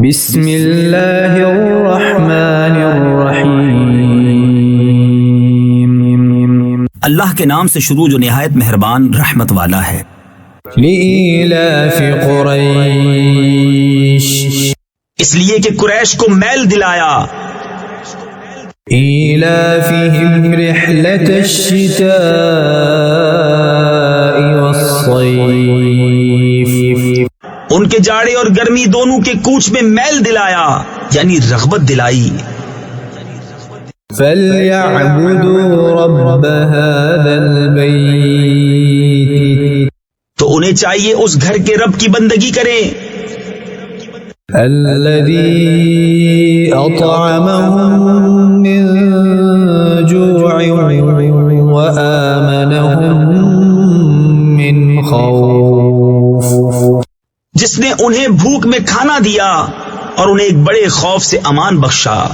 بسم اللہ الرحمن الرحیم، اللہ کے نام سے شروع جو نہایت مہربان رحمت والا ہے۔ لإیلاف قریش، اس لیے کہ قریش کو میل دلایا، ایلافہم رحلۃ الشتاء والصیف، ان کے جاڑے اور گرمی دونوں کے کوچ میں میل دلایا یعنی رغبت دلائی۔ فَلْيَعْبُدُوا رَبَّ هَذَا الْبَيْتِ، تو انہیں چاہیے اس گھر کے رب کی بندگی کریں الَّذِي أَطْعَمَهُم مِّن جُوعٍ وَآمَنَهُم مِّن خَوْفٍ، جس نے انہیں بھوک میں کھانا دیا اور انہیں ایک بڑے خوف سے امان بخشا۔